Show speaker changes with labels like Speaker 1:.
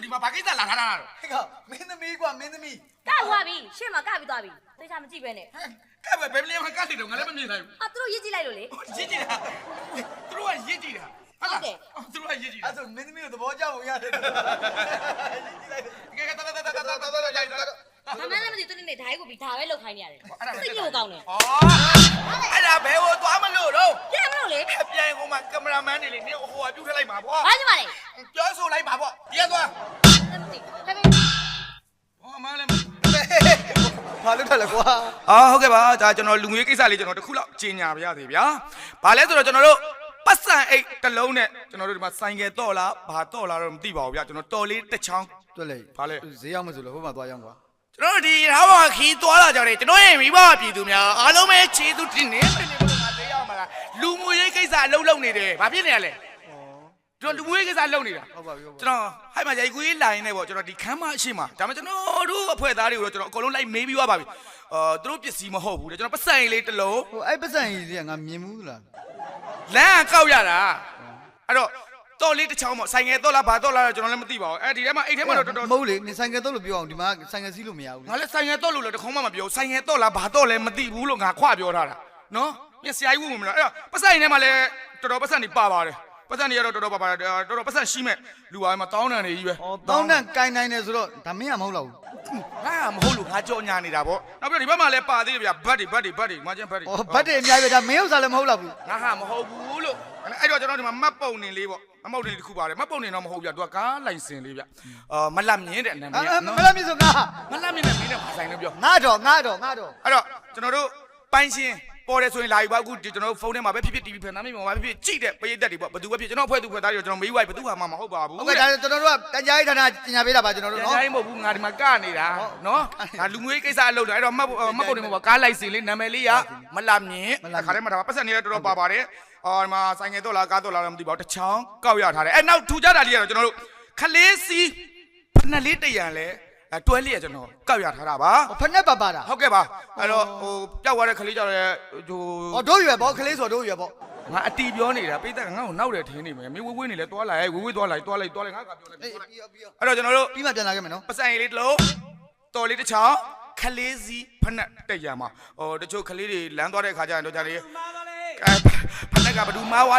Speaker 1: ဒီမှာဘာကိစ္စလာထားတာတော့
Speaker 2: ဟဲ့ကောင်မင်းသမီးကွာမင်းသမီး
Speaker 3: ကသွားပြီရှေ့မှာကပြီးသွားပြီသိချာမကြည့်ပဲနဲ့
Speaker 1: ကဲဘယ်မလဲကတ်တယ်တော့ငါလည်းမမြင်နိုင်ဘူး
Speaker 3: သူတို့ရစ်ကြည့်လိုက်လို့လေ
Speaker 1: ရစ်ကြည့်တာသူတို့ကရစ်ကြည့်တာဟုတ်လားသူတို့ကရစ်ကြည့်တာ
Speaker 2: အဲ့ဆိုမင်းသမီးကိုသဘောကျဖို့ရတယ်
Speaker 1: ကဲတော်ရိုက်တော့
Speaker 3: မမလည်းမသိသူနေဓာတ်ကိုပြီးဒါပဲလောက်ခိုင်းနေရတယ်စိတ်ညိုကောင်းတယ်
Speaker 1: ဩအဲ့ဒါဘယ်ဟိုသွားမလို့တော့
Speaker 3: ပြန်မလို့လေ
Speaker 1: ပြန်ဟိုမှာကင်မရာမန်နေလေနင်ဟိုကပြုတ်ထလိုက်မှာပေါ့
Speaker 3: ဘာကြည့်ပါလဲ
Speaker 1: ပြောဆိုလိုက်ပါပေါ့ဒီကသွား
Speaker 3: မသိဟဲ့
Speaker 1: ဟောမလည်း
Speaker 2: ဘာလို့ထက်လဲကွာ
Speaker 1: ဟုတ်ကဲ့ပါဒါကျွန်တော်လူငွေကိစ္စလေးကျွန်တော်တစ်ခုလောက်ကြီးညာပါရစေဗျာဘာလဲဆိုတော့ကျွန်တော်တို့ပတ်စံအိတ်တစ်လုံးနဲ့ကျွန်တော်တို့ဒီမှာဆိုင်ကယ်တော့လားဘာတော့လားတော့မသိပါဘူးဗျာကျွန်တော်တော်လေးတစ်ချောင်း
Speaker 2: တွေ့လေ
Speaker 1: ဘာလဲ
Speaker 2: ဈေးရောက်မဆိုလို့ဟိုမှာသွားရောက်ကွာ
Speaker 1: ကျွန်တော်ဒီဟာဘာခီးသွားလာကြတယ်ကျွန်တော်ရဲ့မိဘပြည်သူများအားလုံးပဲခြေသူတင်နေတယ်ဘယ်လိုငါသေးရမှာလားလူမှုရေးကိစ္စအလုံးလုံးနေတယ်ဘာဖြစ်နေရလဲကျွန်တော်လူမှုရေးကိစ္စလုံးနေတာ
Speaker 2: ဟုတ်ပါပြီဟုတ်ပါ
Speaker 1: ကျွန်တော်ဟိုက်မှာရိုက်ကူးရေးလိုင်းနေပေါ့ကျွန်တော်ဒီခမ်းမအရှိမှာဒါမှကျွန်တော်တို့အဖွဲ့သားတွေကိုတော့ကျွန်တော်အကုန်လုံးလိုက်မေးပြီးသွားပါပြီသူတို့ပစ္စည်းမဟုတ်ဘူးတဲ့ကျွန်တော်ပတ်စံလေးတစ်လုံး
Speaker 2: ဟိုအဲ့ပတ်စံကြီးကငါမြင်ဘူးလား
Speaker 1: လမ်းကောက်ရတာအဲ့တော့တော်လေးတစ်ချောင်းပေါ့ဆိုင်ငယ်တော့လားဘာတော့လားကျွန်တော်လည်းမသိပါဘူးအဲဒီထဲမှာအိတ်ထဲမှာတော့တော်တော်
Speaker 2: မဟုတ်လေနေဆိုင်ကယ်တော့လို့ပြောအောင်ဒီမှာဆိုင်ကယ်စီးလို့မရဘူးလေ
Speaker 1: ငါလည်းဆိုင်ငယ်တော့လို့လည်းတခုံးမှမပြောဆိုင်ငယ်တော့လားဘာတော့လဲမသိဘူးလို့ငါခွပြောထားတာနော်ပြဆရာကြီးဝင်မလားအဲ့တော့ပတ်စံထဲမှာလည်းတော်တော်ပတ်စံနေပါပါတယ်ပတ်စံတွေကတော့တော်တော်ပါပါတယ်တော်တော်ပတ်စံရှိမဲ့လူပါမှာတောင်းတန်နေကြီးပဲ
Speaker 2: တောင်းတန်ကိုင်းနိုင်တယ်ဆိုတော့ဒါမင်းကမဟုတ်တော့ဘူး
Speaker 1: ငါမဟုတ်လို့ငါကြော်ညာနေတာပေါ့နောက်ပြီးဒီဘက်မှာလည်းပါသေးတယ်ဗျဘတ်တွေငါချင်းဘတ်တွေ
Speaker 2: ဩဘတ်တွေအများကြီးပဲဒါမင်းဥစ္စာလည်းမဟုတ်တော့ဘူး
Speaker 1: ငါဟာမဟုတ်ဘူးလို့အဲ့တော့ကျွန်တော်ဒီမှာမတ်ပုံနေလေးပေါ့မဟုတ်တယ်တစ်ခုပါတယ်မတ်ပုံနေတော့မဟုတ်ဗျသူကကားလိုင်စင်လေးဗျမလတ်မြင်တဲ့နာမည်ကနော်
Speaker 2: မလားမြစ်ဆိုငါ
Speaker 1: မလတ်မြင်တဲ့မင်းနဲ့ဆိုင်လို့ပြော
Speaker 2: ငါတော့
Speaker 1: အဲ့တော့ကျွန်တော်တို့ပိုင်းရှင်းပေါ်တယ်ဆိုရင်လာပြီပါအခုကျွန်တော်တို့ဖုန်းထဲမှာပဲဖြစ်ဖြစ် TV ဖန်နာမည်မှာပဲဖြစ်ဖြစ်ကြည့်တဲ့ပရိသတ်တွေပေါ့ဘယ်သူပဲဖြစ်ကျွန်တော်ဖွဲ့သူဖွဲ့သားတွေကျွန်တော်မေးဝိုက်ဘယ်သူဟာမှမဟုတ်ပါဘူး
Speaker 2: ဟုတ်ကဲ့ဒါကျွန်တော်တို့ကတန်ကြားရေးဌာနပညာပေးတာပါကျွန်တော်တို့
Speaker 1: နော်
Speaker 2: နော်
Speaker 1: တိုင်းမဟုတ်ဘူးငါဒီမှာကနေတာနော်ငါလူငွေကိစ္စအလုပ်တယ်အဲ့တော့မှတ်ပုံနေမှာပေါ့ကားလိုက်စင်လေးနာမည်လေးကမလတ်မြင်ခါထဲမှာဒါပတ်စံနေတော်တော်ပါပါတယ်ဒီမှာဆိုင်ငယ်တော့လားကားတော့လားမသိပါဘူးတစ်ချောင်းကောက်ရထားတယ်အဲ့နောက်ထူကြတာလေးကတော့ကျွန်တော်တို့ခလေးစီဖက်နှက်လေးတရံလဲတွဲလေးရကျွန်တော်ကောက်ရထားတာပါ
Speaker 2: ဖက်နဲ့ပါပါတာ
Speaker 1: ဟုတ်ကဲ့ပါအဲ့တော့ဟိုပျောက်သွားတဲ့ခလေးကြောင့်လည်းဟို
Speaker 2: ဩတို့ရွယ်ပေါ့ကလေးဆိုတို့ရွယ်ပေါ့
Speaker 1: ငါအတီပြောနေတာပိတ်သက်ငါ့ကိုနောက်တယ်ထင်းနေမယ်မင်းဝေးနေလဲတွားလိုက်ဝေးသွားလိုက်ငါကပြောလိုက်
Speaker 2: အေးပြီးရော
Speaker 1: အဲ့တော့ကျွန်တော်တို့
Speaker 2: ပြီးမှပြန်လာခဲ့မယ်နော်
Speaker 1: ပစံရည်လေးတစ်လုံးတော်လေးတစ်ချောင်းခလေးစီဖက်နှက်တက်ရမှာဟိုတချို့ခလေးတွေလမ်းသွားတဲ့ခါကျရင်တော့ကြာလေဖက်နှက်ကဘဒူမားဝါ